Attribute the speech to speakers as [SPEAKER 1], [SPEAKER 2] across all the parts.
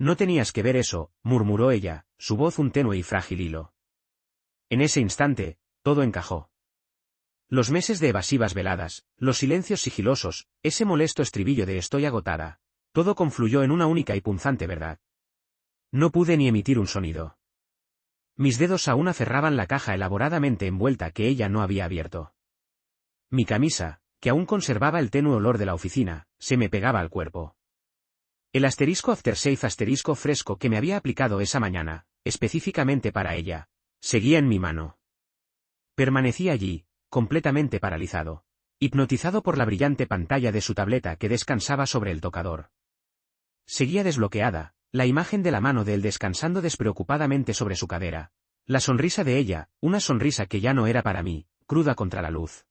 [SPEAKER 1] No tenías que ver eso, murmuró ella, su voz un tenue y frágil hilo. En ese instante, todo encajó. Los meses de evasivas veladas, los silencios sigilosos, ese molesto estribillo de estoy agotada. Todo confluyó en una única y punzante verdad. No pude ni emitir un sonido. Mis dedos aún aferraban la caja elaboradamente envuelta que ella no había abierto. Mi camisa, que aún conservaba el tenue olor de la oficina, se me pegaba al cuerpo. El aftershave fresco que me había aplicado esa mañana, específicamente para ella, seguía en mi mano. Permanecí allí, completamente paralizado, hipnotizado por la brillante pantalla de su tableta que descansaba sobre el tocador. Seguía desbloqueada, la imagen de la mano de él descansando despreocupadamente sobre su cadera. La sonrisa de ella, una sonrisa que ya no era para mí, cruda contra la luz.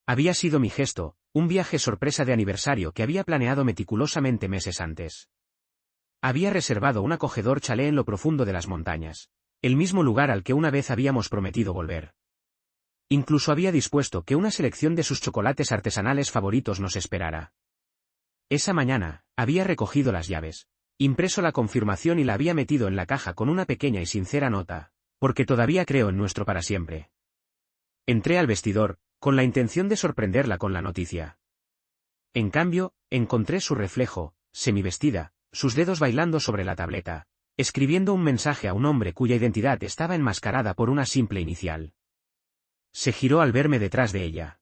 [SPEAKER 1] Había sido mi gesto, un viaje sorpresa de aniversario que había planeado meticulosamente meses antes. Había reservado un acogedor chalet en lo profundo de las montañas, el mismo lugar al que una vez habíamos prometido volver. Incluso había dispuesto que una selección de sus chocolates artesanales favoritos nos esperara. Esa mañana, había recogido las llaves, impreso la confirmación y la había metido en la caja con una pequeña y sincera nota, porque todavía creo en nuestro para siempre. Entré al vestidor, con la intención de sorprenderla con la noticia. En cambio, encontré su reflejo, semivestida, sus dedos bailando sobre la tableta, escribiendo un mensaje a un hombre cuya identidad estaba enmascarada por una simple inicial. Se giró al verme detrás de ella.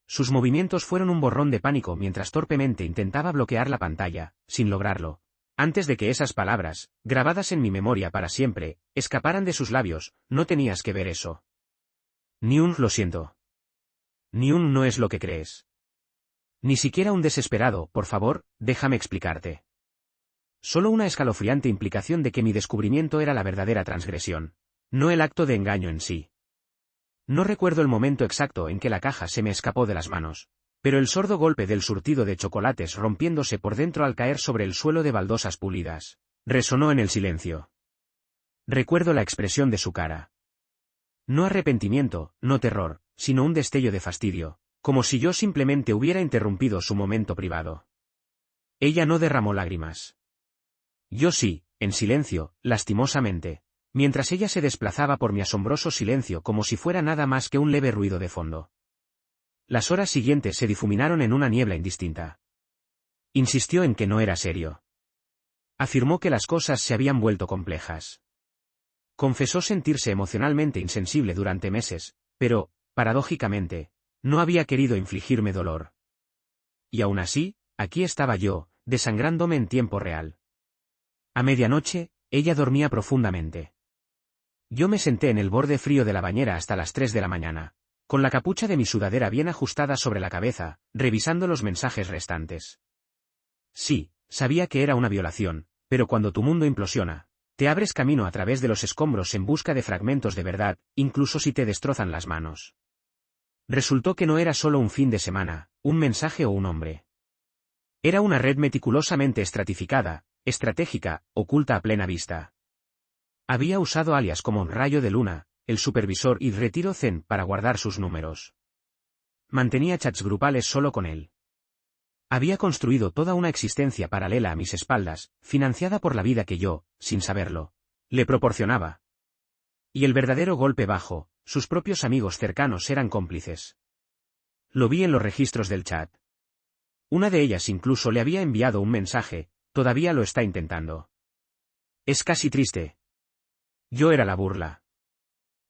[SPEAKER 1] Sus movimientos fueron un borrón de pánico mientras torpemente intentaba bloquear la pantalla, sin lograrlo, antes de que esas palabras, grabadas en mi memoria para siempre, escaparan de sus labios. No tenías que ver eso. Ni un lo siento. Ni un no es lo que crees. Ni siquiera un desesperado, por favor, déjame explicarte. Solo una escalofriante implicación de que mi descubrimiento era la verdadera transgresión, no el acto de engaño en sí. No recuerdo el momento exacto en que la caja se me escapó de las manos, pero el sordo golpe del surtido de chocolates rompiéndose por dentro al caer sobre el suelo de baldosas pulidas, resonó en el silencio. Recuerdo la expresión de su cara. No arrepentimiento, no terror, sino un destello de fastidio, como si yo simplemente hubiera interrumpido su momento privado. Ella no derramó lágrimas. Yo sí, en silencio, lastimosamente, mientras ella se desplazaba por mi asombroso silencio como si fuera nada más que un leve ruido de fondo. Las horas siguientes se difuminaron en una niebla indistinta. Insistió en que no era serio. Afirmó que las cosas se habían vuelto complejas. Confesó sentirse emocionalmente insensible durante meses, pero, paradójicamente, no había querido infligirme dolor. Y aún así, aquí estaba yo, desangrándome en tiempo real. A medianoche, ella dormía profundamente. Yo me senté en el borde frío de la bañera hasta las 3 de la mañana, con la capucha de mi sudadera bien ajustada sobre la cabeza, revisando los mensajes restantes. Sí, sabía que era una violación, pero cuando tu mundo implosiona, te abres camino a través de los escombros en busca de fragmentos de verdad, incluso si te destrozan las manos. Resultó que no era solo un fin de semana, un mensaje o un hombre. Era una red meticulosamente estratificada, estratégica, oculta a plena vista. Había usado alias como Rayo de Luna, el supervisor y Retiro Zen para guardar sus números. Mantenía chats grupales solo con él. Había construido toda una existencia paralela a mis espaldas, financiada por la vida que yo, sin saberlo, le proporcionaba. Y el verdadero golpe bajo, sus propios amigos cercanos eran cómplices. Lo vi en los registros del chat. Una de ellas incluso le había enviado un mensaje, todavía lo está intentando. Es casi triste. Yo era la burla.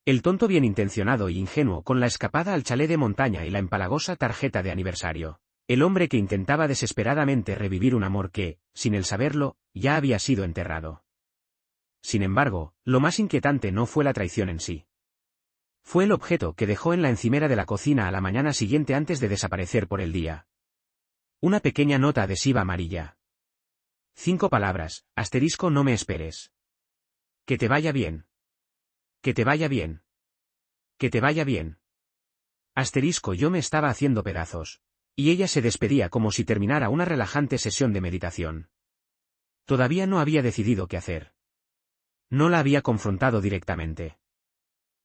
[SPEAKER 1] El tonto bien intencionado y ingenuo con la escapada al chalet de montaña y la empalagosa tarjeta de aniversario. El hombre que intentaba desesperadamente revivir un amor que, sin él saberlo, ya había sido enterrado. Sin embargo, lo más inquietante no fue la traición en sí. Fue el objeto que dejó en la encimera de la cocina a la mañana siguiente antes de desaparecer por el día. Una pequeña nota adhesiva amarilla. 5 palabras, asterisco no me esperes. Que te vaya bien. Que te vaya bien. Que te vaya bien. Asterisco yo me estaba haciendo pedazos. Y ella se despedía como si terminara una relajante sesión de meditación. Todavía no había decidido qué hacer. No la había confrontado directamente.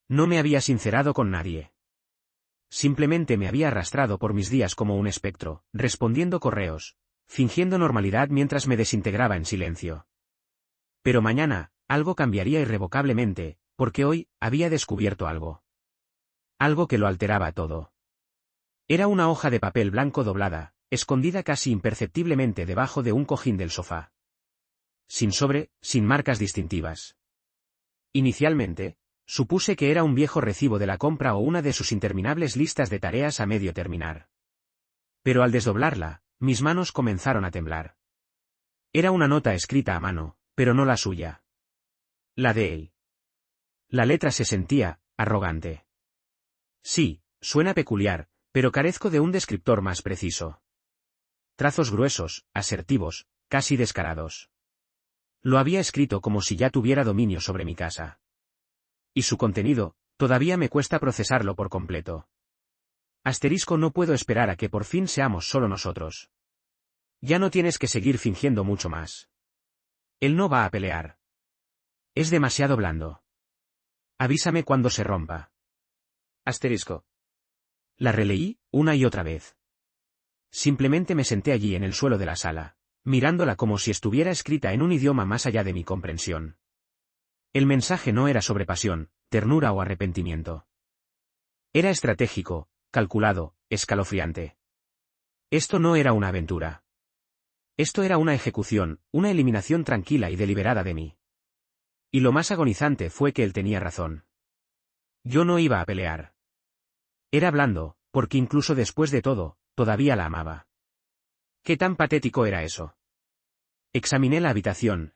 [SPEAKER 1] No me había sincerado con nadie. Simplemente me había arrastrado por mis días como un espectro, respondiendo correos, fingiendo normalidad mientras me desintegraba en silencio. Pero mañana, algo cambiaría irrevocablemente, porque hoy, había descubierto algo. Algo que lo alteraba todo. Era una hoja de papel blanco doblada, escondida casi imperceptiblemente debajo de un cojín del sofá. Sin sobre, sin marcas distintivas. Inicialmente, supuse que era un viejo recibo de la compra o una de sus interminables listas de tareas a medio terminar. Pero al desdoblarla, mis manos comenzaron a temblar. Era una nota escrita a mano, pero no la suya. La de él. La letra se sentía arrogante. Sí, suena peculiar, pero carezco de un descriptor más preciso. Trazos gruesos, asertivos, casi descarados. Lo había escrito como si ya tuviera dominio sobre mi casa. Y su contenido, todavía me cuesta procesarlo por completo. Asterisco, no puedo esperar a que por fin seamos solo nosotros. Ya no tienes que seguir fingiendo mucho más. Él no va a pelear. Es demasiado blando. Avísame cuando se rompa. Asterisco. La releí, una y otra vez. Simplemente me senté allí en el suelo de la sala, mirándola como si estuviera escrita en un idioma más allá de mi comprensión. El mensaje no era sobre pasión, ternura o arrepentimiento. Era estratégico, calculado, escalofriante. Esto no era una aventura. Esto era una ejecución, una eliminación tranquila y deliberada de mí. Y lo más agonizante fue que él tenía razón. Yo no iba a pelear. Era blando, porque incluso después de todo, todavía la amaba. ¿Qué tan patético era eso? Examiné la habitación,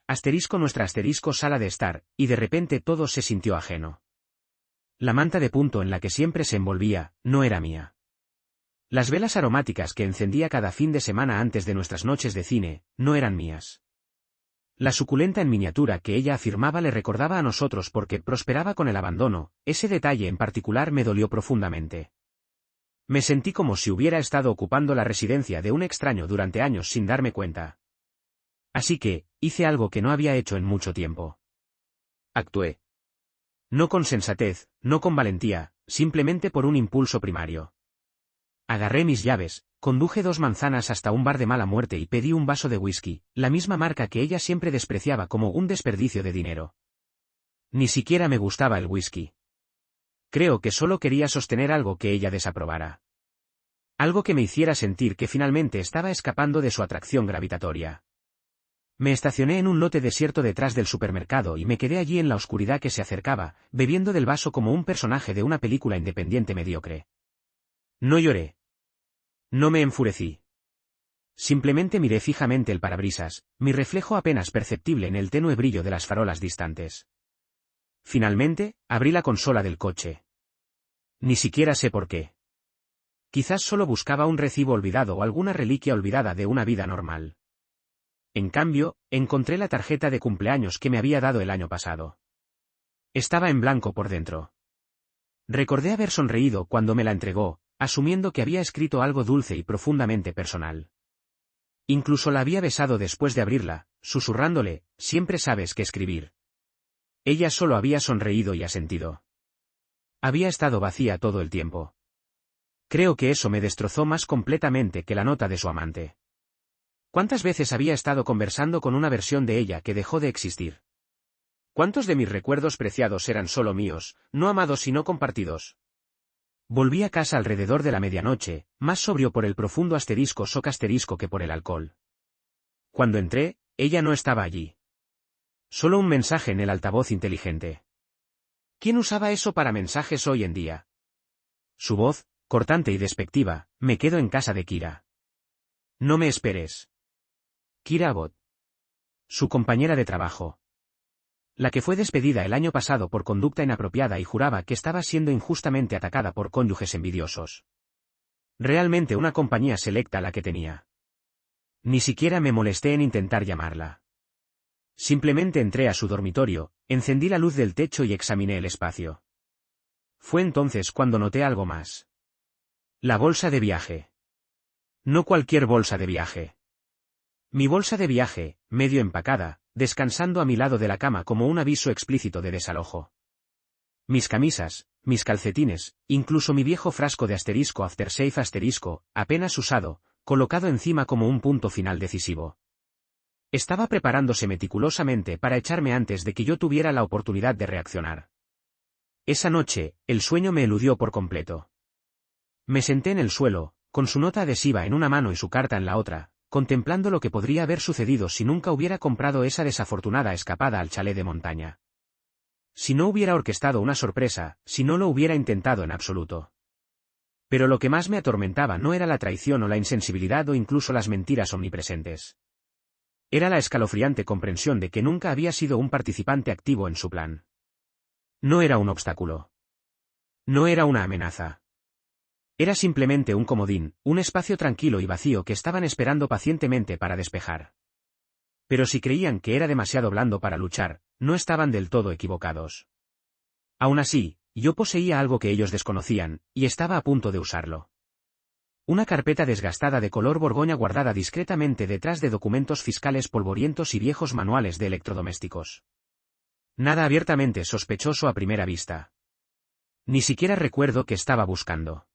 [SPEAKER 1] nuestra sala de estar, y de repente todo se sintió ajeno. La manta de punto en la que siempre se envolvía, no era mía. Las velas aromáticas que encendía cada fin de semana antes de nuestras noches de cine, no eran mías. La suculenta en miniatura que ella afirmaba le recordaba a nosotros porque prosperaba con el abandono, ese detalle en particular me dolió profundamente. Me sentí como si hubiera estado ocupando la residencia de un extraño durante años sin darme cuenta. Así que, hice algo que no había hecho en mucho tiempo. Actué. No con sensatez, no con valentía, simplemente por un impulso primario. Agarré mis llaves, conduje 2 manzanas hasta un bar de mala muerte y pedí un vaso de whisky, la misma marca que ella siempre despreciaba como un desperdicio de dinero. Ni siquiera me gustaba el whisky. Creo que solo quería sostener algo que ella desaprobara. Algo que me hiciera sentir que finalmente estaba escapando de su atracción gravitatoria. Me estacioné en un lote desierto detrás del supermercado y me quedé allí en la oscuridad que se acercaba, bebiendo del vaso como un personaje de una película independiente mediocre. No lloré. No me enfurecí. Simplemente miré fijamente el parabrisas, mi reflejo apenas perceptible en el tenue brillo de las farolas distantes. Finalmente, abrí la consola del coche. Ni siquiera sé por qué. Quizás solo buscaba un recibo olvidado o alguna reliquia olvidada de una vida normal. En cambio, encontré la tarjeta de cumpleaños que me había dado el año pasado. Estaba en blanco por dentro. Recordé haber sonreído cuando me la entregó, asumiendo que había escrito algo dulce y profundamente personal. Incluso la había besado después de abrirla, susurrándole, siempre sabes qué escribir. Ella solo había sonreído y asentido. Había estado vacía todo el tiempo. Creo que eso me destrozó más completamente que la nota de su amante. ¿Cuántas veces había estado conversando con una versión de ella que dejó de existir? ¿Cuántos de mis recuerdos preciados eran solo míos, no amados sino compartidos? Volví a casa alrededor de la medianoche, más sobrio por el profundo shock que por el alcohol. Cuando entré, ella no estaba allí. Solo un mensaje en el altavoz inteligente. ¿Quién usaba eso para mensajes hoy en día? Su voz, cortante y despectiva, me quedo en casa de Kira. No me esperes. Kira Abbott. Su compañera de trabajo. La que fue despedida el año pasado por conducta inapropiada y juraba que estaba siendo injustamente atacada por cónyuges envidiosos. Realmente una compañía selecta la que tenía. Ni siquiera me molesté en intentar llamarla. Simplemente entré a su dormitorio, encendí la luz del techo y examiné el espacio. Fue entonces cuando noté algo más. La bolsa de viaje. No cualquier bolsa de viaje. Mi bolsa de viaje, medio empacada, descansando a mi lado de la cama como un aviso explícito de desalojo. Mis camisas, mis calcetines, incluso mi viejo frasco de aftershave apenas usado, colocado encima como un punto final decisivo. Estaba preparándose meticulosamente para echarme antes de que yo tuviera la oportunidad de reaccionar. Esa noche, el sueño me eludió por completo. Me senté en el suelo, con su nota adhesiva en una mano y su carta en la otra, contemplando lo que podría haber sucedido si nunca hubiera comprado esa desafortunada escapada al chalet de montaña. Si no hubiera orquestado una sorpresa, si no lo hubiera intentado en absoluto. Pero lo que más me atormentaba no era la traición o la insensibilidad o incluso las mentiras omnipresentes. Era la escalofriante comprensión de que nunca había sido un participante activo en su plan. No era un obstáculo. No era una amenaza. Era simplemente un comodín, un espacio tranquilo y vacío que estaban esperando pacientemente para despejar. Pero si creían que era demasiado blando para luchar, no estaban del todo equivocados. Aún así, yo poseía algo que ellos desconocían, y estaba a punto de usarlo. Una carpeta desgastada de color borgoña guardada discretamente detrás de documentos fiscales polvorientos y viejos manuales de electrodomésticos. Nada abiertamente sospechoso a primera vista. Ni siquiera recuerdo qué estaba buscando.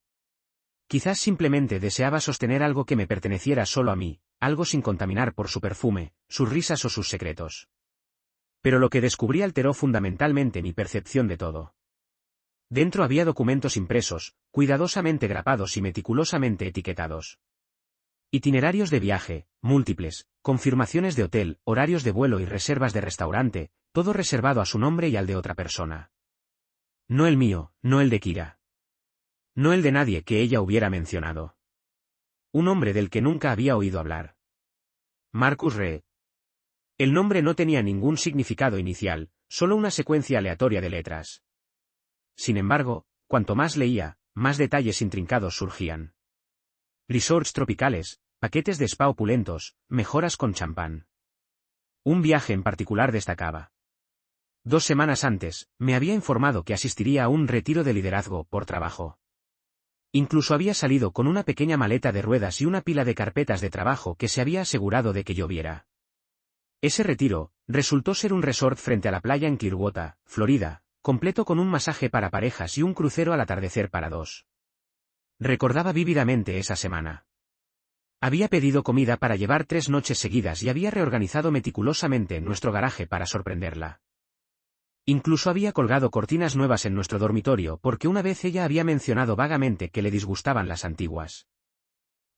[SPEAKER 1] Quizás simplemente deseaba sostener algo que me perteneciera solo a mí, algo sin contaminar por su perfume, sus risas o sus secretos. Pero lo que descubrí alteró fundamentalmente mi percepción de todo. Dentro había documentos impresos, cuidadosamente grapados y meticulosamente etiquetados. Itinerarios de viaje, múltiples, confirmaciones de hotel, horarios de vuelo y reservas de restaurante, todo reservado a su nombre y al de otra persona. No el mío, no el de Kira. No el de nadie que ella hubiera mencionado. Un hombre del que nunca había oído hablar. Marcus Reed. El nombre no tenía ningún significado inicial, solo una secuencia aleatoria de letras. Sin embargo, cuanto más leía, más detalles intrincados surgían. Resorts tropicales, paquetes de spa opulentos, mejoras con champán. Un viaje en particular destacaba. 2 semanas antes, me había informado que asistiría a un retiro de liderazgo por trabajo. Incluso había salido con una pequeña maleta de ruedas y una pila de carpetas de trabajo que se había asegurado de que yo viera. Ese retiro resultó ser un resort frente a la playa en Clearwater, Florida, completo con un masaje para parejas y un crucero al atardecer para 2. Recordaba vívidamente esa semana. Había pedido comida para llevar 3 noches seguidas y había reorganizado meticulosamente nuestro garaje para sorprenderla. Incluso había colgado cortinas nuevas en nuestro dormitorio porque una vez ella había mencionado vagamente que le disgustaban las antiguas.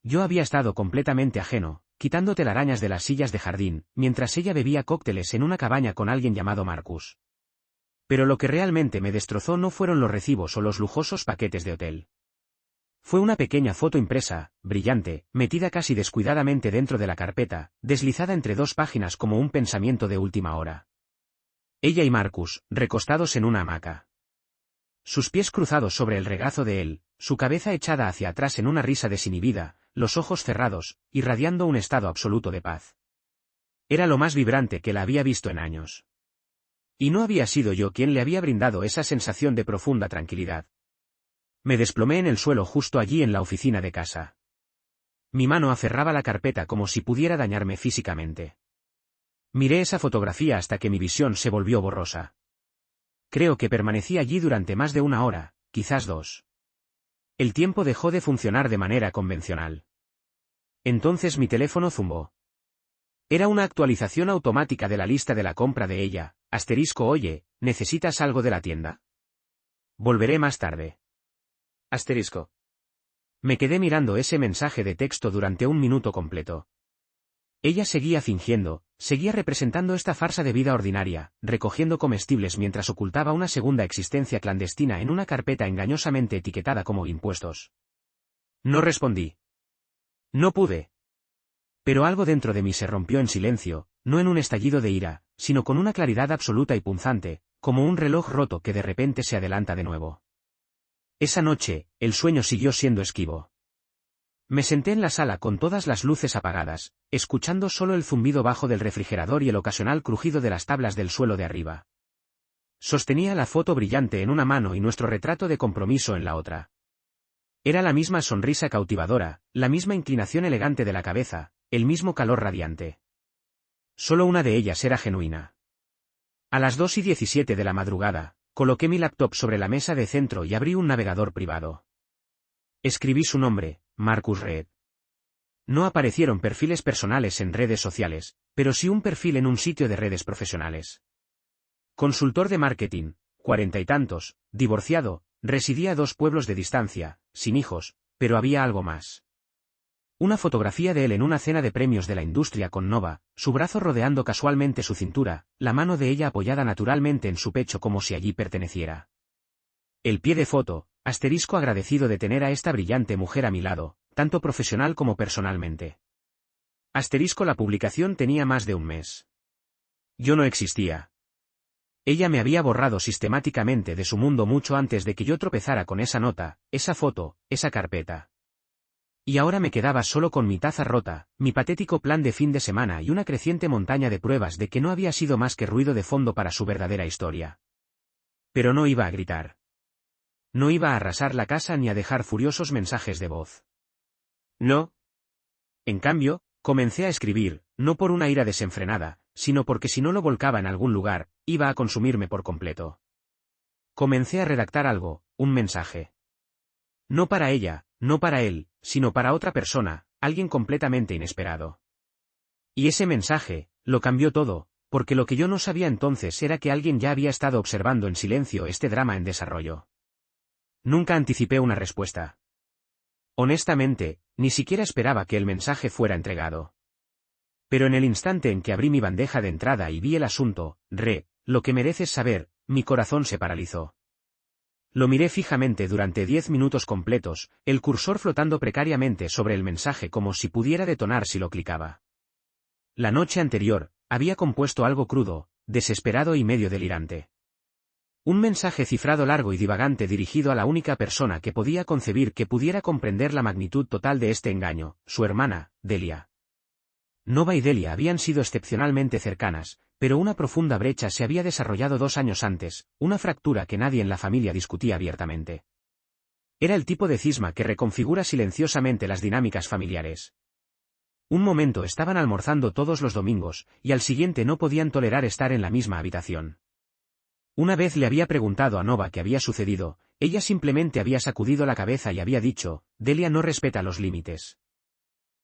[SPEAKER 1] Yo había estado completamente ajeno, quitando telarañas de las sillas de jardín, mientras ella bebía cócteles en una cabaña con alguien llamado Marcus. Pero lo que realmente me destrozó no fueron los recibos o los lujosos paquetes de hotel. Fue una pequeña foto impresa, brillante, metida casi descuidadamente dentro de la carpeta, deslizada entre 2 páginas como un pensamiento de última hora. Ella y Marcus, recostados en una hamaca. Sus pies cruzados sobre el regazo de él, su cabeza echada hacia atrás en una risa desinhibida, los ojos cerrados, irradiando un estado absoluto de paz. Era lo más vibrante que la había visto en años. Y no había sido yo quien le había brindado esa sensación de profunda tranquilidad. Me desplomé en el suelo justo allí en la oficina de casa. Mi mano aferraba la carpeta como si pudiera dañarme físicamente. Miré esa fotografía hasta que mi visión se volvió borrosa. Creo que permanecí allí durante más de 1 hora, quizás 2. El tiempo dejó de funcionar de manera convencional. Entonces mi teléfono zumbó. Era una actualización automática de la lista de la compra de ella. Oye, ¿necesitas algo de la tienda? Volveré más tarde. Me quedé mirando ese mensaje de texto durante 1 minuto completo. Ella seguía fingiendo, seguía representando esta farsa de vida ordinaria, recogiendo comestibles mientras ocultaba una segunda existencia clandestina en una carpeta engañosamente etiquetada como impuestos. No respondí. No pude. Pero algo dentro de mí se rompió en silencio, no en un estallido de ira, sino con una claridad absoluta y punzante, como un reloj roto que de repente se adelanta de nuevo. Esa noche, el sueño siguió siendo esquivo. Me senté en la sala con todas las luces apagadas, escuchando solo el zumbido bajo del refrigerador y el ocasional crujido de las tablas del suelo de arriba. Sostenía la foto brillante en una mano y nuestro retrato de compromiso en la otra. Era la misma sonrisa cautivadora, la misma inclinación elegante de la cabeza, el mismo calor radiante. Solo una de ellas era genuina. A las 2:17 de la madrugada, coloqué mi laptop sobre la mesa de centro y abrí un navegador privado. Escribí su nombre, Marcus Reed. No aparecieron perfiles personales en redes sociales, pero sí un perfil en un sitio de redes profesionales. Consultor de marketing, 40 y tantos, divorciado, residía a 2 pueblos de distancia, sin hijos, pero había algo más. Una fotografía de él en una cena de premios de la industria con Nova, su brazo rodeando casualmente su cintura, la mano de ella apoyada naturalmente en su pecho como si allí perteneciera. El pie de foto, asterisco agradecido de tener a esta brillante mujer a mi lado, tanto profesional como personalmente. Asterisco la publicación tenía más de un mes. Yo no existía. Ella me había borrado sistemáticamente de su mundo mucho antes de que yo tropezara con esa nota, esa foto, esa carpeta. Y ahora me quedaba solo con mi taza rota, mi patético plan de fin de semana y una creciente montaña de pruebas de que no había sido más que ruido de fondo para su verdadera historia. Pero no iba a gritar. No iba a arrasar la casa ni a dejar furiosos mensajes de voz. No. En cambio, comencé a escribir, no por una ira desenfrenada, sino porque si no lo volcaba en algún lugar, iba a consumirme por completo. Comencé a redactar algo, un mensaje. No para ella, no para él, sino para otra persona, alguien completamente inesperado. Y ese mensaje, lo cambió todo, porque lo que yo no sabía entonces era que alguien ya había estado observando en silencio este drama en desarrollo. Nunca anticipé una respuesta. Honestamente, ni siquiera esperaba que el mensaje fuera entregado. Pero en el instante en que abrí mi bandeja de entrada y vi el asunto, lo que mereces saber, mi corazón se paralizó. Lo miré fijamente durante 10 minutos completos, el cursor flotando precariamente sobre el mensaje como si pudiera detonar si lo clicaba. La noche anterior, había compuesto algo crudo, desesperado y medio delirante. Un mensaje cifrado largo y divagante dirigido a la única persona que podía concebir que pudiera comprender la magnitud total de este engaño, su hermana, Delia. Nova y Delia habían sido excepcionalmente cercanas, pero una profunda brecha se había desarrollado 2 años antes, una fractura que nadie en la familia discutía abiertamente. Era el tipo de cisma que reconfigura silenciosamente las dinámicas familiares. Un momento estaban almorzando todos los domingos, y al siguiente no podían tolerar estar en la misma habitación. Una vez le había preguntado a Nova qué había sucedido, ella simplemente había sacudido la cabeza y había dicho, Delia no respeta los límites.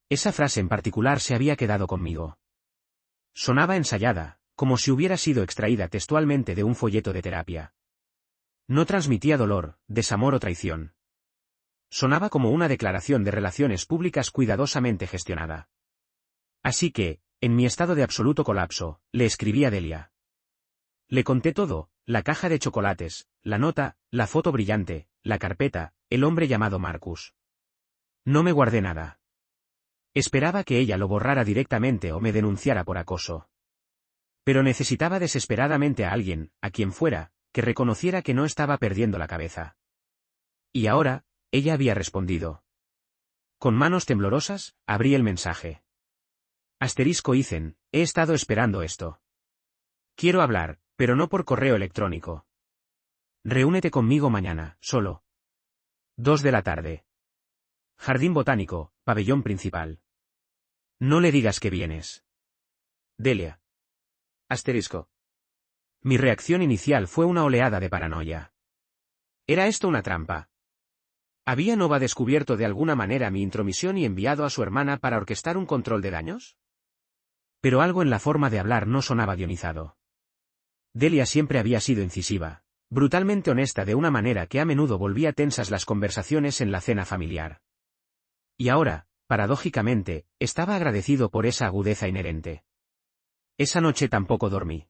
[SPEAKER 1] Esa frase en particular se había quedado conmigo. Sonaba ensayada, como si hubiera sido extraída textualmente de un folleto de terapia. No transmitía dolor, desamor o traición. Sonaba como una declaración de relaciones públicas cuidadosamente gestionada. Así que, en mi estado de absoluto colapso, le escribí a Delia. Le conté todo, la caja de chocolates, la nota, la foto brillante, la carpeta, el hombre llamado Marcus. No me guardé nada. Esperaba que ella lo borrara directamente o me denunciara por acoso. Pero necesitaba desesperadamente a alguien, a quien fuera, que reconociera que no estaba perdiendo la cabeza. Y ahora, ella había respondido. Con manos temblorosas, abrí el mensaje. Asterisco Ethan, he estado esperando esto. Quiero hablar, pero no por correo electrónico. Reúnete conmigo mañana, solo. 2 de la tarde. Jardín botánico, pabellón principal. No le digas que vienes. Delia. Asterisco. Mi reacción inicial fue una oleada de paranoia. ¿Era esto una trampa? ¿Había Nova descubierto de alguna manera mi intromisión y enviado a su hermana para orquestar un control de daños? Pero algo en la forma de hablar no sonaba guionizado. Delia siempre había sido incisiva, brutalmente honesta de una manera que a menudo volvía tensas las conversaciones en la cena familiar. Y ahora, paradójicamente, estaba agradecido por esa agudeza inherente. Esa noche tampoco dormí.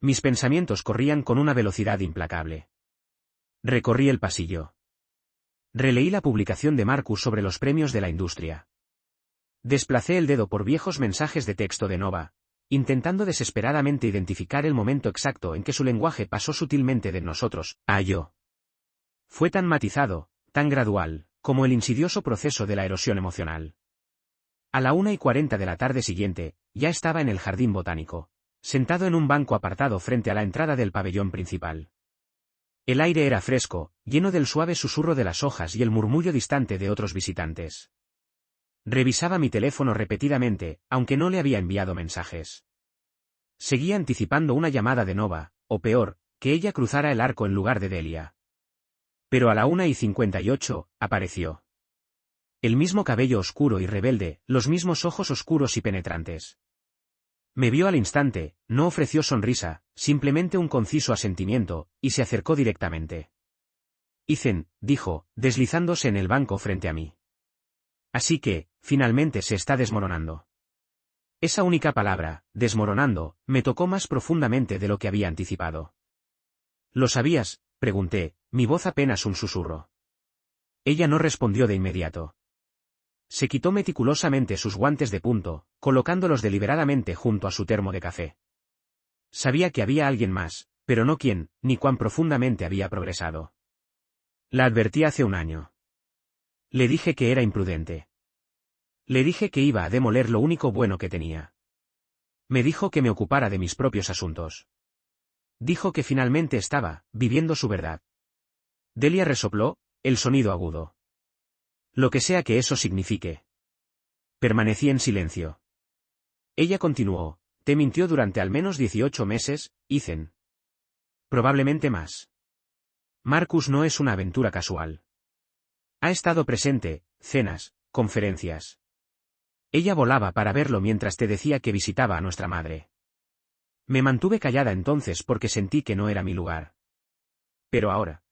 [SPEAKER 1] Mis pensamientos corrían con una velocidad implacable. Recorrí el pasillo. Releí la publicación de Marcus sobre los premios de la industria. Desplacé el dedo por viejos mensajes de texto de Nova, intentando desesperadamente identificar el momento exacto en que su lenguaje pasó sutilmente de nosotros a yo. Fue tan matizado, tan gradual, como el insidioso proceso de la erosión emocional. A la 1:40 de la tarde siguiente, ya estaba en el jardín botánico, sentado en un banco apartado frente a la entrada del pabellón principal. El aire era fresco, lleno del suave susurro de las hojas y el murmullo distante de otros visitantes. Revisaba mi teléfono repetidamente, aunque no le había enviado mensajes. Seguía anticipando una llamada de Nova, o peor, que ella cruzara el arco en lugar de Delia. Pero a la 1:58, apareció. El mismo cabello oscuro y rebelde, los mismos ojos oscuros y penetrantes. Me vio al instante, no ofreció sonrisa, simplemente un conciso asentimiento, y se acercó directamente. Ethan, dijo, deslizándose en el banco frente a mí. Así que, finalmente se está desmoronando. Esa única palabra, desmoronando, me tocó más profundamente de lo que había anticipado. ¿Lo sabías?, pregunté, mi voz apenas un susurro. Ella no respondió de inmediato. Se quitó meticulosamente sus guantes de punto, colocándolos deliberadamente junto a su termo de café. Sabía que había alguien más, pero no quién, ni cuán profundamente había progresado. La advertí hace un año. Le dije que era imprudente. Le dije que iba a demoler lo único bueno que tenía. Me dijo que me ocupara de mis propios asuntos. Dijo que finalmente estaba viviendo su verdad. Delia resopló, el sonido agudo. Lo que sea que eso signifique. Permanecí en silencio. Ella continuó, te mintió durante al menos 18 meses, Ethan. Probablemente más. Marcus no es una aventura casual. Ha estado presente, cenas, conferencias. Ella volaba para verlo mientras te decía que visitaba a nuestra madre. Me mantuve callada entonces porque sentí que no era mi lugar. Pero ahora.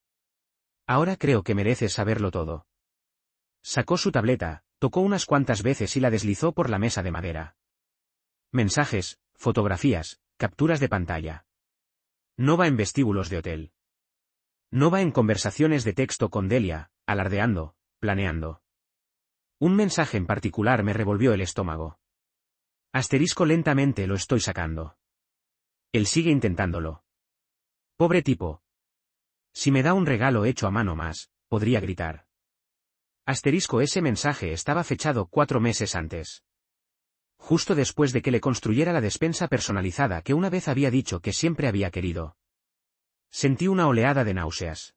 [SPEAKER 1] Ahora creo que mereces saberlo todo. Sacó su tableta, tocó unas cuantas veces y la deslizó por la mesa de madera. Mensajes, fotografías, capturas de pantalla. No va en vestíbulos de hotel. No va en conversaciones de texto con Delia, alardeando, planeando. Un mensaje en particular me revolvió el estómago. Asterisco lentamente lo estoy sacando. Él sigue intentándolo. Pobre tipo. Si me da un regalo hecho a mano más, podría gritar. Asterisco ese mensaje estaba fechado 4 meses antes. Justo después de que le construyera la despensa personalizada que una vez había dicho que siempre había querido. Sentí una oleada de náuseas.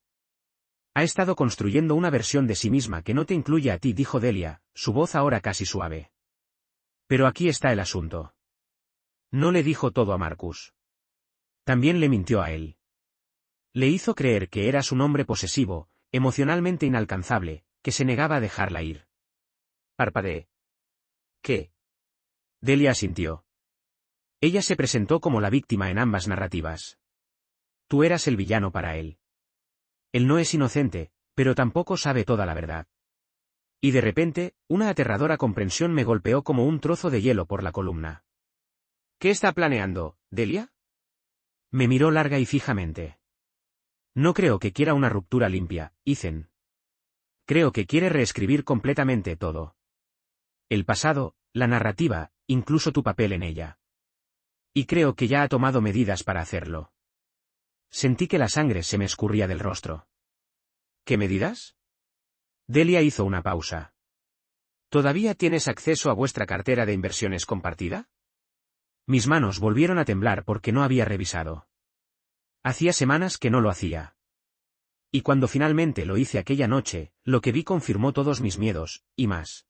[SPEAKER 1] Ha estado construyendo una versión de sí misma que no te incluye a ti, dijo Delia, su voz ahora casi suave. Pero aquí está el asunto. No le dijo todo a Marcus. También le mintió a él. Le hizo creer que eras un hombre posesivo, emocionalmente inalcanzable, que se negaba a dejarla ir. Parpadeé. ¿Qué? Delia asintió. Ella se presentó como la víctima en ambas narrativas. Tú eras el villano para él. Él no es inocente, pero tampoco sabe toda la verdad. Y de repente, una aterradora comprensión me golpeó como un trozo de hielo por la columna. ¿Qué está planeando, Delia? Me miró larga y fijamente. No creo que quiera una ruptura limpia, Ethan. Creo que quiere reescribir completamente todo. El pasado, la narrativa, incluso tu papel en ella. Y creo que ya ha tomado medidas para hacerlo. Sentí que la sangre se me escurría del rostro. ¿Qué medidas? Delia hizo una pausa. ¿Todavía tienes acceso a vuestra cartera de inversiones compartida? Mis manos volvieron a temblar porque no había revisado. Hacía semanas que no lo hacía. Y cuando finalmente lo hice aquella noche, lo que vi confirmó todos mis miedos, y más.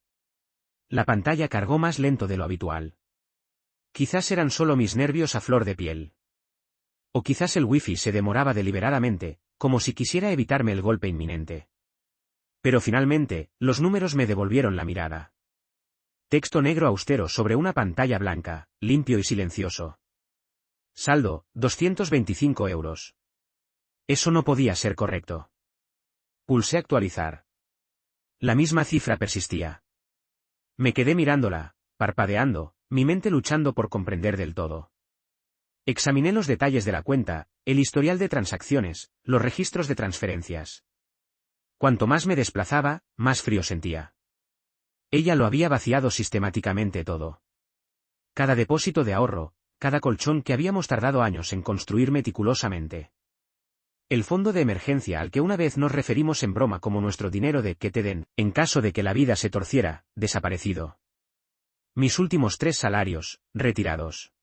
[SPEAKER 1] La pantalla cargó más lento de lo habitual. Quizás eran solo mis nervios a flor de piel. O quizás el wifi se demoraba deliberadamente, como si quisiera evitarme el golpe inminente. Pero finalmente, los números me devolvieron la mirada. Texto negro austero sobre una pantalla blanca, limpio y silencioso. Saldo, 225 euros. Eso no podía ser correcto. Pulsé actualizar. La misma cifra persistía. Me quedé mirándola, parpadeando, mi mente luchando por comprender del todo. Examiné los detalles de la cuenta, el historial de transacciones, los registros de transferencias. Cuanto más me desplazaba, más frío sentía. Ella lo había vaciado sistemáticamente todo. Cada depósito de ahorro, cada colchón que habíamos tardado años en construir meticulosamente. El fondo de emergencia al que una vez nos referimos en broma como nuestro dinero de que te den, en caso de que la vida se torciera, desaparecido. Mis últimos 3 salarios, retirados.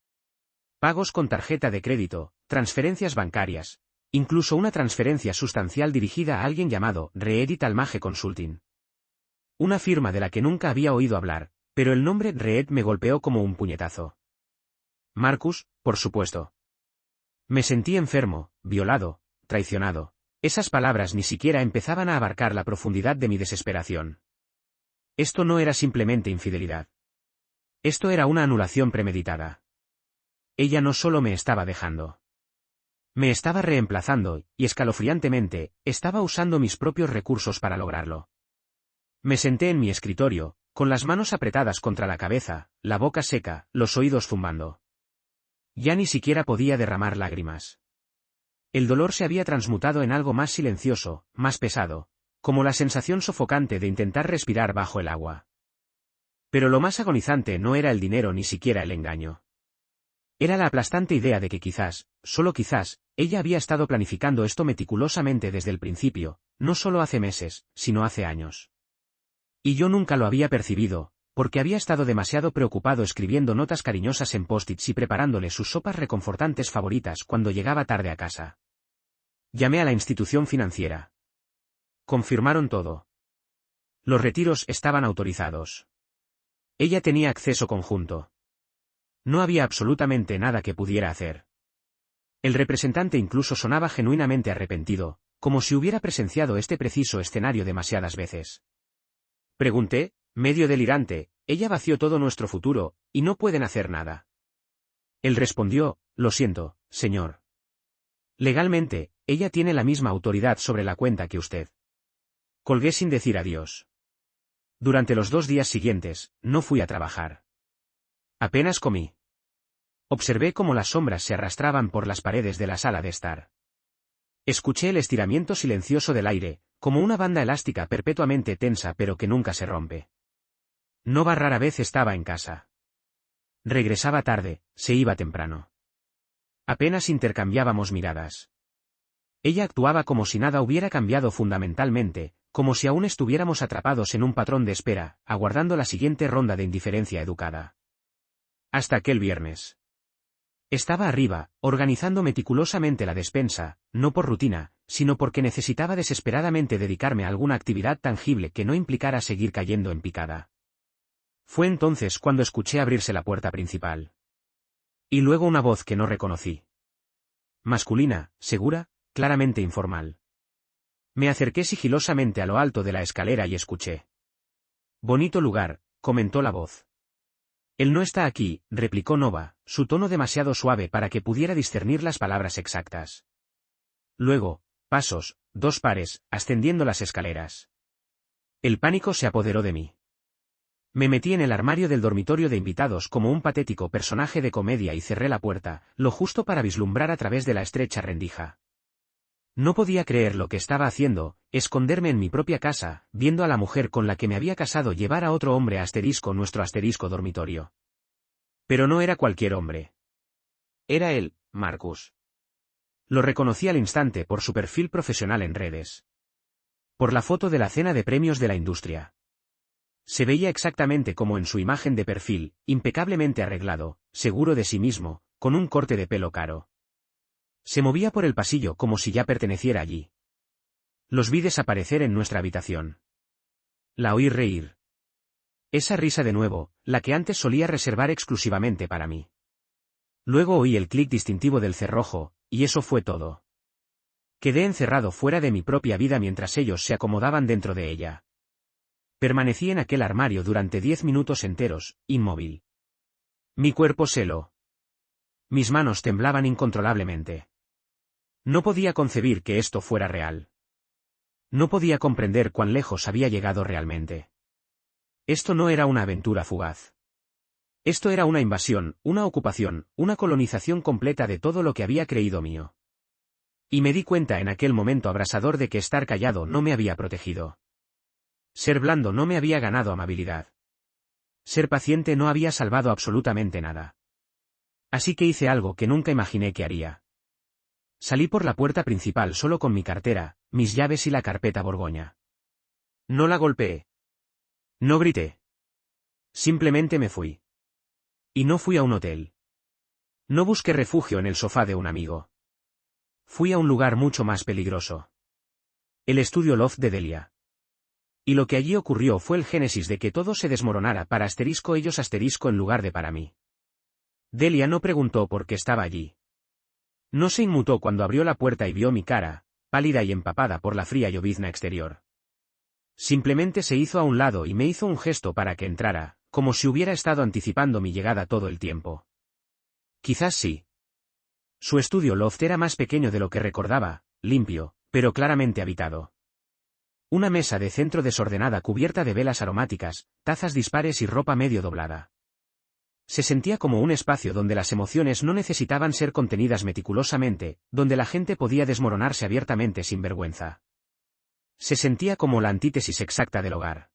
[SPEAKER 1] Pagos con tarjeta de crédito, transferencias bancarias, incluso una transferencia sustancial dirigida a alguien llamado Reed Almage Consulting. Una firma de la que nunca había oído hablar, pero el nombre Reed me golpeó como un puñetazo. Marcus, por supuesto. Me sentí enfermo, violado, traicionado. Esas palabras ni siquiera empezaban a abarcar la profundidad de mi desesperación. Esto no era simplemente infidelidad. Esto era una anulación premeditada. Ella no solo me estaba dejando. Me estaba reemplazando, y escalofriantemente, estaba usando mis propios recursos para lograrlo. Me senté en mi escritorio, con las manos apretadas contra la cabeza, la boca seca, los oídos zumbando. Ya ni siquiera podía derramar lágrimas. El dolor se había transmutado en algo más silencioso, más pesado, como la sensación sofocante de intentar respirar bajo el agua. Pero lo más agonizante no era el dinero ni siquiera el engaño. Era la aplastante idea de que quizás, solo quizás, ella había estado planificando esto meticulosamente desde el principio, no solo hace meses, sino hace años. Y yo nunca lo había percibido, porque había estado demasiado preocupado escribiendo notas cariñosas en post-its y preparándole sus sopas reconfortantes favoritas cuando llegaba tarde a casa. Llamé a la institución financiera. Confirmaron todo. Los retiros estaban autorizados. Ella tenía acceso conjunto. No había absolutamente nada que pudiera hacer. El representante incluso sonaba genuinamente arrepentido, como si hubiera presenciado este preciso escenario demasiadas veces. Pregunté, medio delirante, ella vació todo nuestro futuro, y no pueden hacer nada. Él respondió, lo siento, señor. Legalmente, ella tiene la misma autoridad sobre la cuenta que usted. Colgué sin decir adiós. Durante los 2 días siguientes, no fui a trabajar. Apenas comí. Observé cómo las sombras se arrastraban por las paredes de la sala de estar. Escuché el estiramiento silencioso del aire, como una banda elástica perpetuamente tensa pero que nunca se rompe. Nova rara vez estaba en casa. Regresaba tarde, se iba temprano. Apenas intercambiábamos miradas. Ella actuaba como si nada hubiera cambiado fundamentalmente, como si aún estuviéramos atrapados en un patrón de espera, aguardando la siguiente ronda de indiferencia educada. Hasta aquel viernes. Estaba arriba, organizando meticulosamente la despensa, no por rutina, sino porque necesitaba desesperadamente dedicarme a alguna actividad tangible que no implicara seguir cayendo en picada. Fue entonces cuando escuché abrirse la puerta principal. Y luego una voz que no reconocí. Masculina, segura, claramente informal. Me acerqué sigilosamente a lo alto de la escalera y escuché. Bonito lugar, comentó la voz. Él no está aquí, replicó Nova, su tono demasiado suave para que pudiera discernir las palabras exactas. Luego, pasos, 2 pares, ascendiendo las escaleras. El pánico se apoderó de mí. Me metí en el armario del dormitorio de invitados como un patético personaje de comedia y cerré la puerta, lo justo para vislumbrar a través de la estrecha rendija. No podía creer lo que estaba haciendo, esconderme en mi propia casa, viendo a la mujer con la que me había casado llevar a otro hombre ― nuestro ― dormitorio. Pero no era cualquier hombre. Era él, Marcus. Lo reconocí al instante por su perfil profesional en redes. Por la foto de la cena de premios de la industria. Se veía exactamente como en su imagen de perfil, impecablemente arreglado, seguro de sí mismo, con un corte de pelo caro. Se movía por el pasillo como si ya perteneciera allí. Los vi desaparecer en nuestra habitación. La oí reír. Esa risa de nuevo, la que antes solía reservar exclusivamente para mí. Luego oí el clic distintivo del cerrojo, y eso fue todo. Quedé encerrado fuera de mi propia vida mientras ellos se acomodaban dentro de ella. Permanecí en aquel armario durante 10 minutos enteros, inmóvil. Mi cuerpo se heló. Mis manos temblaban incontrolablemente. No podía concebir que esto fuera real. No podía comprender cuán lejos había llegado realmente. Esto no era una aventura fugaz. Esto era una invasión, una ocupación, una colonización completa de todo lo que había creído mío. Y me di cuenta en aquel momento abrasador de que estar callado no me había protegido. Ser blando no me había ganado amabilidad. Ser paciente no había salvado absolutamente nada. Así que hice algo que nunca imaginé que haría. Salí por la puerta principal solo con mi cartera, mis llaves y la carpeta Borgoña. No la golpeé. No grité. Simplemente me fui. Y no fui a un hotel. No busqué refugio en el sofá de un amigo. Fui a un lugar mucho más peligroso. El estudio loft de Delia. Y lo que allí ocurrió fue el génesis de que todo se desmoronara para ellos en lugar de para mí. Delia no preguntó por qué estaba allí. No se inmutó cuando abrió la puerta y vio mi cara, pálida y empapada por la fría llovizna exterior. Simplemente se hizo a un lado y me hizo un gesto para que entrara, como si hubiera estado anticipando mi llegada todo el tiempo. Quizás sí. Su estudio loft era más pequeño de lo que recordaba, limpio, pero claramente habitado. Una mesa de centro desordenada cubierta de velas aromáticas, tazas dispares y ropa medio doblada. Se sentía como un espacio donde las emociones no necesitaban ser contenidas meticulosamente, donde la gente podía desmoronarse abiertamente sin vergüenza. Se sentía como la antítesis exacta del hogar.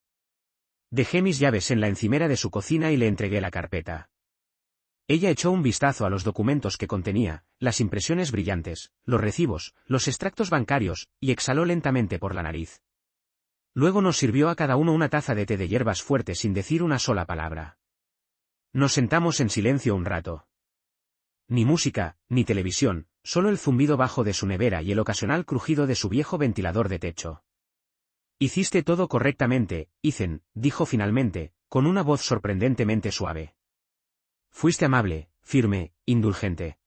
[SPEAKER 1] Dejé mis llaves en la encimera de su cocina y le entregué la carpeta. Ella echó un vistazo a los documentos que contenía, las impresiones brillantes, los recibos, los extractos bancarios, y exhaló lentamente por la nariz. Luego nos sirvió a cada uno una taza de té de hierbas fuertes sin decir una sola palabra. Nos sentamos en silencio un rato. Ni música, ni televisión, solo el zumbido bajo de su nevera y el ocasional crujido de su viejo ventilador de techo. Hiciste todo correctamente, Ethan, dijo finalmente, con una voz sorprendentemente suave. Fuiste amable, firme, indulgente.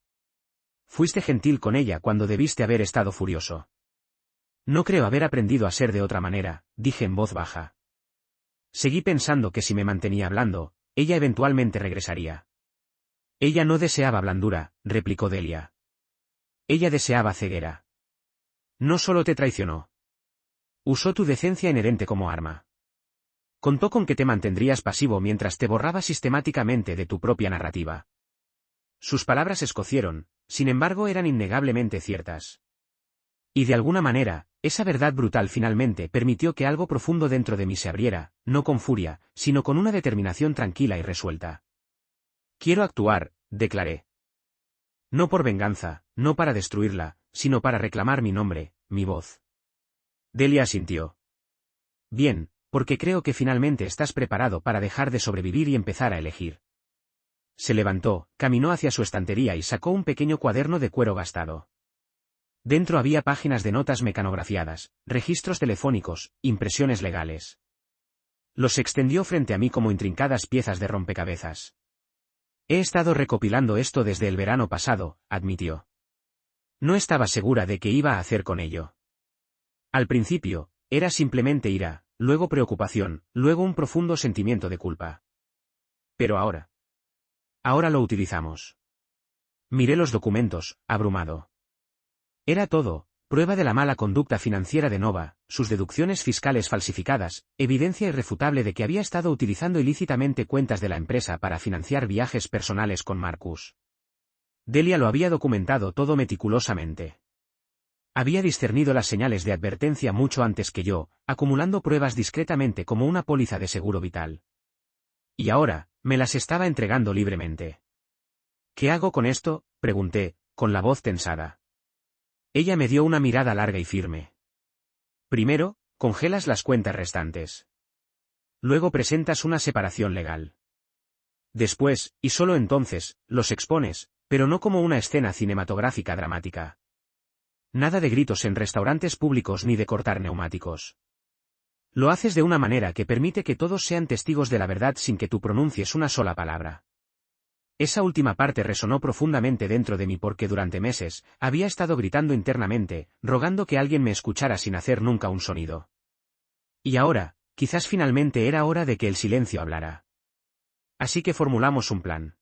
[SPEAKER 1] Fuiste gentil con ella cuando debiste haber estado furioso. No creo haber aprendido a ser de otra manera, dije en voz baja. Seguí pensando que si me mantenía hablando, ella eventualmente regresaría. Ella no deseaba blandura, replicó Delia. Ella deseaba ceguera. No solo te traicionó. Usó tu decencia inherente como arma. Contó con que te mantendrías pasivo mientras te borraba sistemáticamente de tu propia narrativa. Sus palabras escocieron, sin embargo eran innegablemente ciertas. Y de alguna manera, esa verdad brutal finalmente permitió que algo profundo dentro de mí se abriera, no con furia, sino con una determinación tranquila y resuelta. Quiero actuar, declaré. No por venganza, no para destruirla, sino para reclamar mi nombre, mi voz. Delia asintió. Bien, porque creo que finalmente estás preparado para dejar de sobrevivir y empezar a elegir. Se levantó, caminó hacia su estantería y sacó un pequeño cuaderno de cuero gastado. Dentro había páginas de notas mecanografiadas, registros telefónicos, impresiones legales. Los extendió frente a mí como intrincadas piezas de rompecabezas. He estado recopilando esto desde el verano pasado, admitió. No estaba segura de qué iba a hacer con ello. Al principio, era simplemente ira, luego preocupación, luego un profundo sentimiento de culpa. Pero ahora. Ahora lo utilizamos. Miré los documentos, abrumado. Era todo, prueba de la mala conducta financiera de Nova, sus deducciones fiscales falsificadas, evidencia irrefutable de que había estado utilizando ilícitamente cuentas de la empresa para financiar viajes personales con Marcus. Delia lo había documentado todo meticulosamente. Había discernido las señales de advertencia mucho antes que yo, acumulando pruebas discretamente como una póliza de seguro vital. Y ahora, me las estaba entregando libremente. ¿Qué hago con esto?, pregunté, con la voz tensada. Ella me dio una mirada larga y firme. Primero, congelas las cuentas restantes. Luego presentas una separación legal. Después, y solo entonces, los expones, pero no como una escena cinematográfica dramática. Nada de gritos en restaurantes públicos ni de cortar neumáticos. Lo haces de una manera que permite que todos sean testigos de la verdad sin que tú pronuncies una sola palabra. Esa última parte resonó profundamente dentro de mí porque durante meses, había estado gritando internamente, rogando que alguien me escuchara sin hacer nunca un sonido. Y ahora, quizás finalmente era hora de que el silencio hablara. Así que formulamos un plan.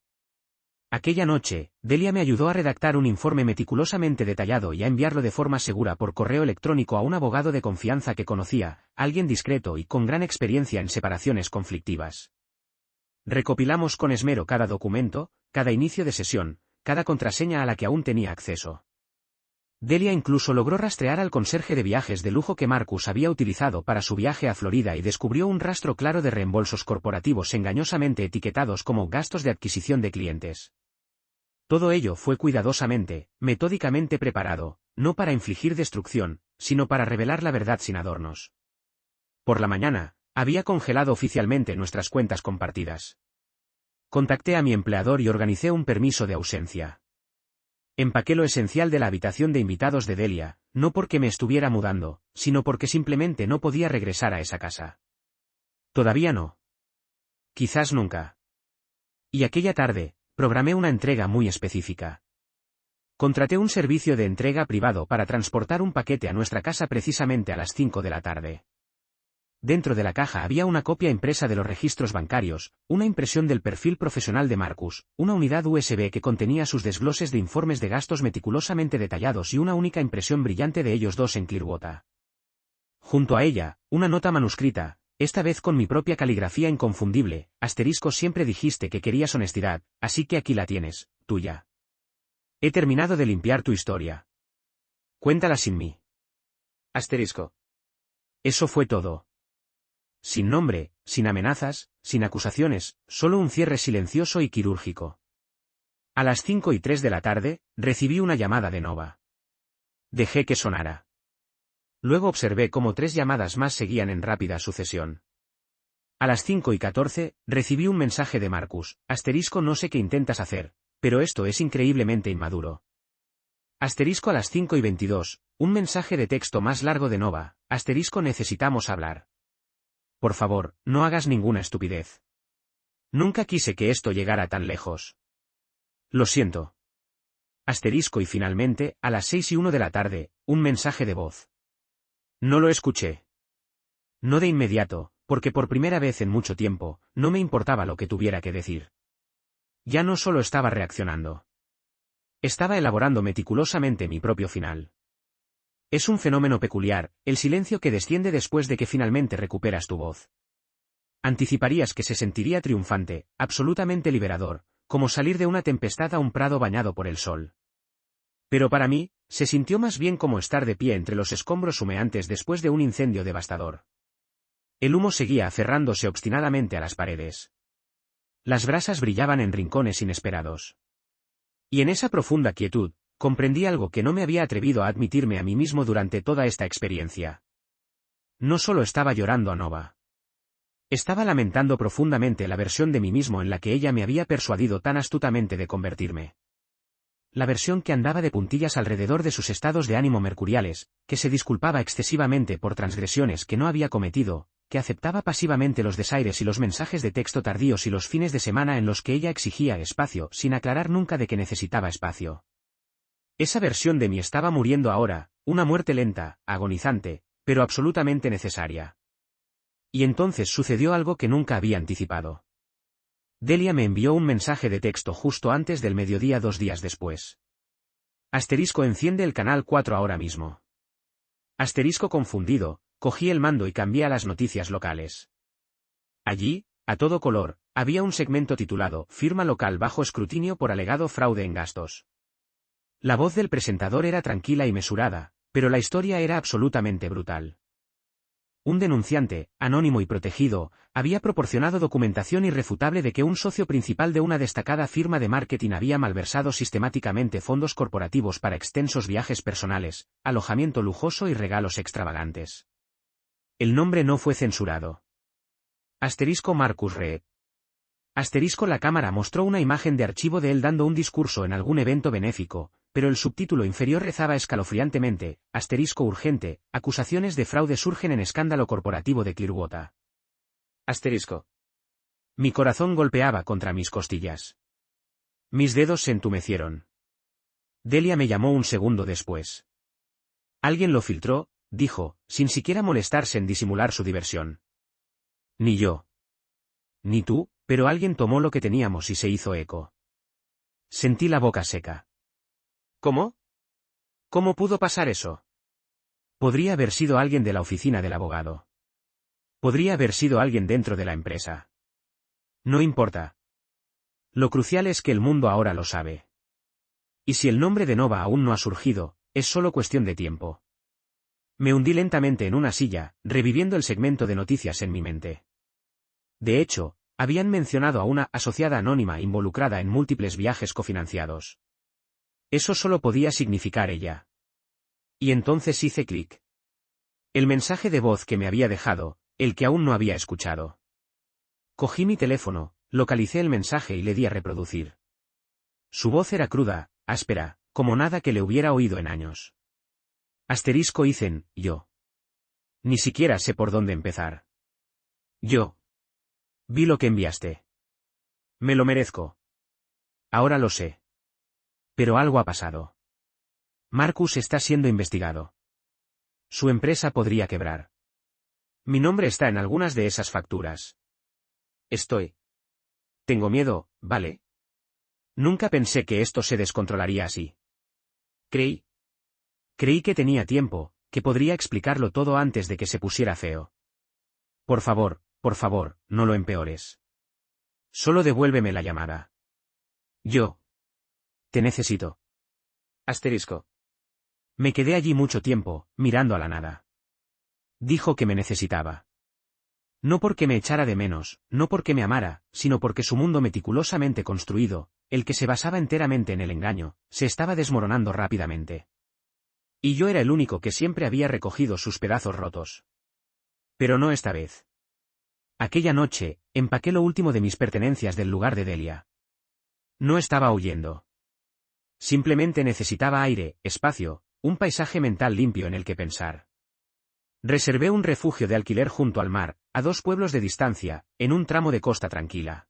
[SPEAKER 1] Aquella noche, Delia me ayudó a redactar un informe meticulosamente detallado y a enviarlo de forma segura por correo electrónico a un abogado de confianza que conocía, alguien discreto y con gran experiencia en separaciones conflictivas. Recopilamos con esmero cada documento, cada inicio de sesión, cada contraseña a la que aún tenía acceso. Delia incluso logró rastrear al conserje de viajes de lujo que Marcus había utilizado para su viaje a Florida y descubrió un rastro claro de reembolsos corporativos engañosamente etiquetados como gastos de adquisición de clientes. Todo ello fue cuidadosamente, metódicamente preparado, no para infligir destrucción, sino para revelar la verdad sin adornos. Por la mañana, había congelado oficialmente nuestras cuentas compartidas. Contacté a mi empleador y organicé un permiso de ausencia. Empaqué lo esencial de la habitación de invitados de Delia, no porque me estuviera mudando, sino porque simplemente no podía regresar a esa casa. Todavía no. Quizás nunca. Y aquella tarde, programé una entrega muy específica. Contraté un servicio de entrega privado para transportar un paquete a nuestra casa precisamente a las 5 de la tarde. Dentro de la caja había una copia impresa de los registros bancarios, una impresión del perfil profesional de Marcus, una unidad USB que contenía sus desgloses de informes de gastos meticulosamente detallados y una única impresión brillante de ellos dos en Clearwater. Junto a ella, una nota manuscrita, esta vez con mi propia caligrafía inconfundible, asterisco siempre dijiste que querías honestidad, así que aquí la tienes, tuya. He terminado de limpiar tu historia. Cuéntala sin mí. Asterisco. Eso fue todo. Sin nombre, sin amenazas, sin acusaciones, solo un cierre silencioso y quirúrgico. A las 5:03 de la tarde, recibí una llamada de Nova. Dejé que sonara. Luego observé cómo 3 llamadas más seguían en rápida sucesión. A las 5:14, recibí un mensaje de Marcus, asterisco no sé qué intentas hacer, pero esto es increíblemente inmaduro. Asterisco a las 5:22, un mensaje de texto más largo de Nova, asterisco necesitamos hablar. Por favor, no hagas ninguna estupidez. Nunca quise que esto llegara tan lejos. Lo siento. Asterisco y finalmente, a las 6:01 de la tarde, un mensaje de voz. No lo escuché. No de inmediato, porque por primera vez en mucho tiempo, no me importaba lo que tuviera que decir. Ya no solo estaba reaccionando. Estaba elaborando meticulosamente mi propio final. Es un fenómeno peculiar, el silencio que desciende después de que finalmente recuperas tu voz. Anticiparías que se sentiría triunfante, absolutamente liberador, como salir de una tempestad a un prado bañado por el sol. Pero para mí, se sintió más bien como estar de pie entre los escombros humeantes después de un incendio devastador. El humo seguía aferrándose obstinadamente a las paredes. Las brasas brillaban en rincones inesperados. Y en esa profunda quietud, comprendí algo que no me había atrevido a admitirme a mí mismo durante toda esta experiencia. No solo estaba llorando a Nova. Estaba lamentando profundamente la versión de mí mismo en la que ella me había persuadido tan astutamente de convertirme. La versión que andaba de puntillas alrededor de sus estados de ánimo mercuriales, que se disculpaba excesivamente por transgresiones que no había cometido, que aceptaba pasivamente los desaires y los mensajes de texto tardíos y los fines de semana en los que ella exigía espacio sin aclarar nunca de que necesitaba espacio. Esa versión de mí estaba muriendo ahora, una muerte lenta, agonizante, pero absolutamente necesaria. Y entonces sucedió algo que nunca había anticipado. Delia me envió un mensaje de texto justo antes del mediodía 2 días después. Asterisco enciende el canal 4 ahora mismo. Asterisco confundido, cogí el mando y cambié a las noticias locales. Allí, a todo color, había un segmento titulado Firma local bajo escrutinio por alegado fraude en gastos. La voz del presentador era tranquila y mesurada, pero la historia era absolutamente brutal. Un denunciante, anónimo y protegido, había proporcionado documentación irrefutable de que un socio principal de una destacada firma de marketing había malversado sistemáticamente fondos corporativos para extensos viajes personales, alojamiento lujoso y regalos extravagantes. El nombre no fue censurado. Asterisco Marcus Reed. Asterisco la cámara mostró una imagen de archivo de él dando un discurso en algún evento benéfico, pero el subtítulo inferior rezaba escalofriantemente, asterisco urgente, acusaciones de fraude surgen en escándalo corporativo de Clearwater. Asterisco. Mi corazón golpeaba contra mis costillas. Mis dedos se entumecieron. Delia me llamó un segundo después. Alguien lo filtró, dijo, sin siquiera molestarse en disimular su diversión. Ni yo. Ni tú, pero alguien tomó lo que teníamos y se hizo eco. Sentí la boca seca. ¿Cómo? ¿Cómo pudo pasar eso? Podría haber sido alguien de la oficina del abogado. Podría haber sido alguien dentro de la empresa. No importa. Lo crucial es que el mundo ahora lo sabe. Y si el nombre de Nova aún no ha surgido, es solo cuestión de tiempo. Me hundí lentamente en una silla, reviviendo el segmento de noticias en mi mente. De hecho, habían mencionado a una asociada anónima involucrada en múltiples viajes cofinanciados. Eso solo podía significar ella. Y entonces hice clic. El mensaje de voz que me había dejado, el que aún no había escuchado. Cogí mi teléfono, localicé el mensaje y le di a reproducir. Su voz era cruda, áspera, como nada que le hubiera oído en años. Asterisco Ethan, yo. Ni siquiera sé por dónde empezar. Yo. Vi lo que enviaste. Me lo merezco. Ahora lo sé. Pero algo ha pasado. Marcus está siendo investigado. Su empresa podría quebrar. Mi nombre está en algunas de esas facturas. Tengo miedo, ¿vale? Nunca pensé que esto se descontrolaría así. Creí que tenía tiempo, que podría explicarlo todo antes de que se pusiera feo. Por favor, no lo empeores. Solo devuélveme la llamada. Yo. Te necesito. Asterisco. Me quedé allí mucho tiempo, mirando a la nada. Dijo que me necesitaba. No porque me echara de menos, no porque me amara, sino porque su mundo meticulosamente construido, el que se basaba enteramente en el engaño, se estaba desmoronando rápidamente. Y yo era el único que siempre había recogido sus pedazos rotos. Pero no esta vez. Aquella noche, empaqué lo último de mis pertenencias del lugar de Delia. No estaba huyendo. Simplemente necesitaba aire, espacio, un paisaje mental limpio en el que pensar. Reservé un refugio de alquiler junto al mar, a 2 pueblos de distancia, en un tramo de costa tranquila.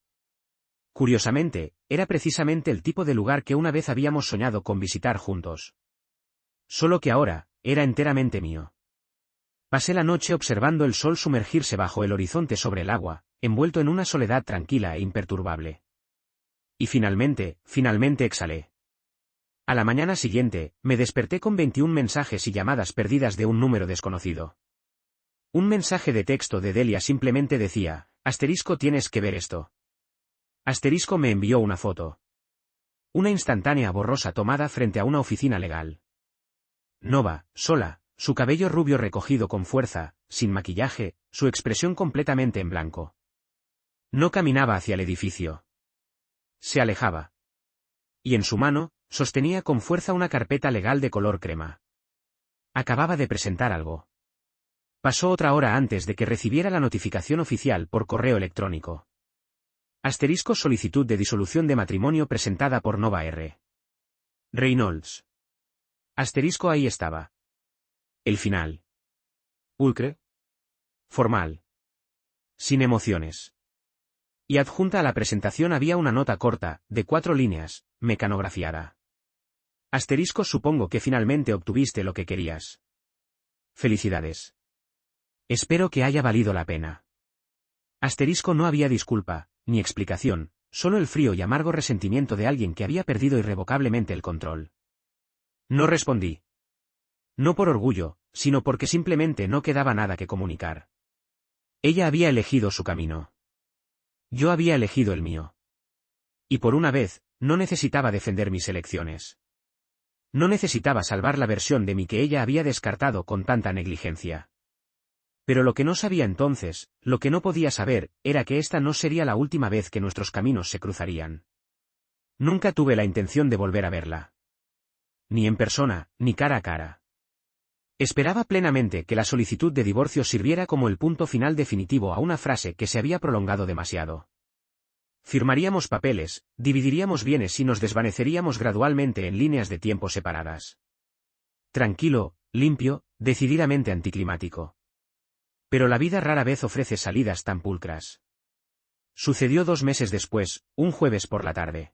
[SPEAKER 1] Curiosamente, era precisamente el tipo de lugar que una vez habíamos soñado con visitar juntos. Solo que ahora, era enteramente mío. Pasé la noche observando el sol sumergirse bajo el horizonte sobre el agua, envuelto en una soledad tranquila e imperturbable. Y finalmente exhalé. A la mañana siguiente, me desperté con 21 mensajes y llamadas perdidas de un número desconocido. Un mensaje de texto de Delia simplemente decía, asterisco tienes que ver esto. Asterisco me envió una foto. Una instantánea borrosa tomada frente a una oficina legal. Nova, sola, su cabello rubio recogido con fuerza, sin maquillaje, su expresión completamente en blanco. No caminaba hacia el edificio. Se alejaba. Y en su mano, sostenía con fuerza una carpeta legal de color crema. Acababa de presentar algo. Pasó otra hora antes de que recibiera la notificación oficial por correo electrónico. Asterisco solicitud de disolución de matrimonio presentada por Nova R. Reynolds. Asterisco ahí estaba. El final. Pulcre. Formal. Sin emociones. Y adjunta a la presentación había una nota corta, de 4 líneas, mecanografiada. Asterisco supongo que finalmente obtuviste lo que querías. Felicidades. Espero que haya valido la pena. Asterisco no había disculpa, ni explicación, solo el frío y amargo resentimiento de alguien que había perdido irrevocablemente el control. No respondí. No por orgullo, sino porque simplemente no quedaba nada que comunicar. Ella había elegido su camino. Yo había elegido el mío. Y por una vez, no necesitaba defender mis elecciones. No necesitaba salvar la versión de mí que ella había descartado con tanta negligencia. Pero lo que no sabía entonces, lo que no podía saber, era que esta no sería la última vez que nuestros caminos se cruzarían. Nunca tuve la intención de volver a verla. Ni en persona, ni cara a cara. Esperaba plenamente que la solicitud de divorcio sirviera como el punto final definitivo a una frase que se había prolongado demasiado. Firmaríamos papeles, dividiríamos bienes y nos desvaneceríamos gradualmente en líneas de tiempo separadas. Tranquilo, limpio, decididamente anticlimático. Pero la vida rara vez ofrece salidas tan pulcras. Sucedió 2 meses después, un jueves por la tarde.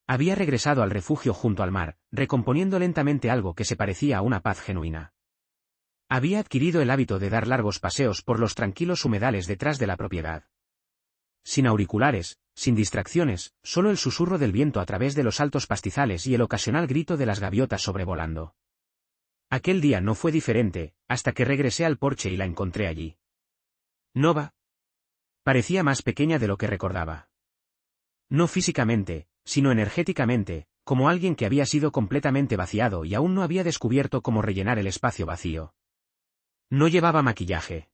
[SPEAKER 1] Había regresado al refugio junto al mar, recomponiendo lentamente algo que se parecía a una paz genuina. Había adquirido el hábito de dar largos paseos por los tranquilos humedales detrás de la propiedad. Sin auriculares, sin distracciones, solo el susurro del viento a través de los altos pastizales y el ocasional grito de las gaviotas sobrevolando. Aquel día no fue diferente, hasta que regresé al porche y la encontré allí. Nova. Parecía más pequeña de lo que recordaba. No físicamente, sino energéticamente, como alguien que había sido completamente vaciado y aún no había descubierto cómo rellenar el espacio vacío. No llevaba maquillaje.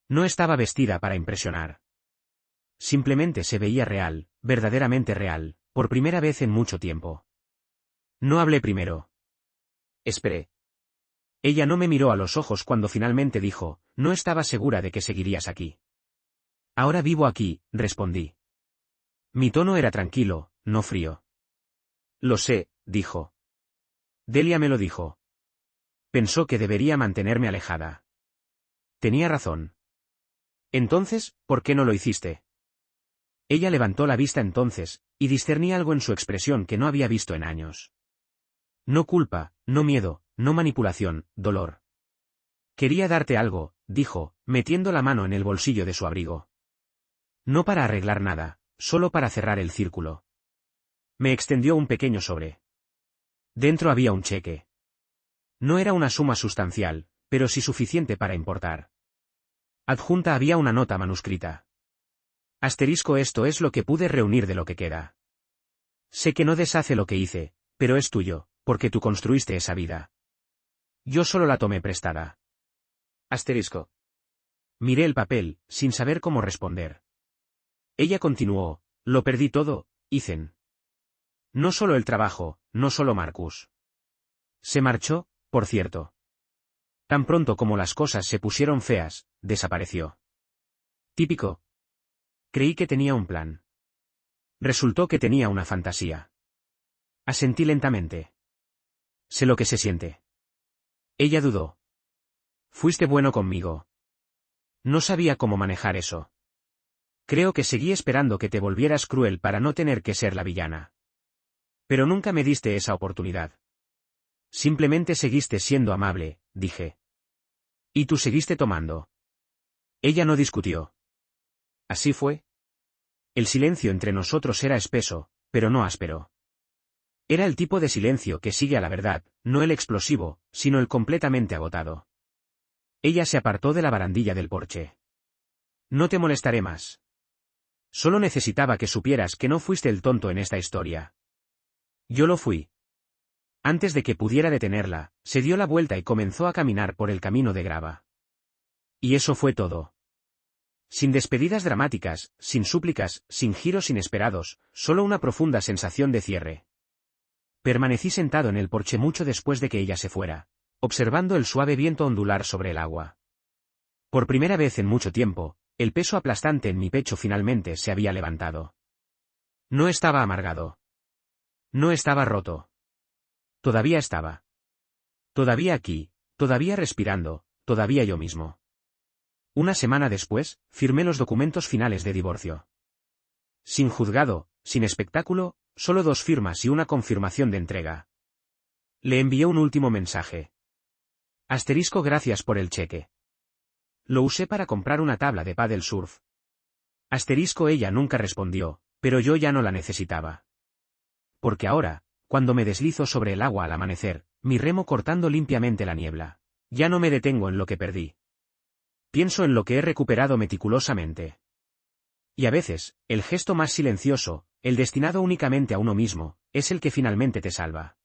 [SPEAKER 1] No estaba vestida para impresionar. Simplemente se veía real, verdaderamente real, por primera vez en mucho tiempo. No hablé primero. Esperé. Ella no me miró a los ojos cuando finalmente dijo, no estaba segura de que seguirías aquí. Ahora vivo aquí, respondí. Mi tono era tranquilo, no frío. Lo sé, dijo. Delia me lo dijo. Pensó que debería mantenerme alejada. Tenía razón. Entonces, ¿por qué no lo hiciste? Ella levantó la vista entonces, y discerní algo en su expresión que no había visto en años. No culpa, no miedo, no manipulación, dolor. Quería darte algo, dijo, metiendo la mano en el bolsillo de su abrigo. No para arreglar nada, solo para cerrar el círculo. Me extendió un pequeño sobre. Dentro había un cheque. No era una suma sustancial, pero sí suficiente para importar. Adjunta había una nota manuscrita. Asterisco, esto es lo que pude reunir de lo que queda. Sé que no deshace lo que hice, pero es tuyo, porque tú construiste esa vida. Yo solo la tomé prestada. Asterisco. Miré el papel, sin saber cómo responder. Ella continuó, lo perdí todo, Ethan. No solo el trabajo, no solo Marcus. Se marchó, por cierto. Tan pronto como las cosas se pusieron feas, desapareció. Típico. Creí que tenía un plan. Resultó que tenía una fantasía. Asentí lentamente. Sé lo que se siente. Ella dudó. Fuiste bueno conmigo. No sabía cómo manejar eso. Creo que seguí esperando que te volvieras cruel para no tener que ser la villana. Pero nunca me diste esa oportunidad. Simplemente seguiste siendo amable, dije. Y tú seguiste tomando. Ella no discutió. Así fue. El silencio entre nosotros era espeso, pero no áspero. Era el tipo de silencio que sigue a la verdad, no el explosivo, sino el completamente agotado. Ella se apartó de la barandilla del porche. No te molestaré más. Solo necesitaba que supieras que no fuiste el tonto en esta historia. Yo lo fui. Antes de que pudiera detenerla, se dio la vuelta y comenzó a caminar por el camino de grava. Y eso fue todo. Sin despedidas dramáticas, sin súplicas, sin giros inesperados, solo una profunda sensación de cierre. Permanecí sentado en el porche mucho después de que ella se fuera, observando el suave viento ondular sobre el agua. Por primera vez en mucho tiempo, el peso aplastante en mi pecho finalmente se había levantado. No estaba amargado. No estaba roto. Todavía estaba. Todavía aquí, todavía respirando, todavía yo mismo. Una semana después, firmé los documentos finales de divorcio. Sin juzgado, sin espectáculo, solo 2 firmas y una confirmación de entrega. Le envié un último mensaje. Asterisco, gracias por el cheque. Lo usé para comprar una tabla de pádel surf. Asterisco, ella nunca respondió, pero yo ya no la necesitaba. Porque ahora, cuando me deslizo sobre el agua al amanecer, mi remo cortando limpiamente la niebla, ya no me detengo en lo que perdí. Pienso en lo que he recuperado meticulosamente. Y a veces, el gesto más silencioso, el destinado únicamente a uno mismo, es el que finalmente te salva.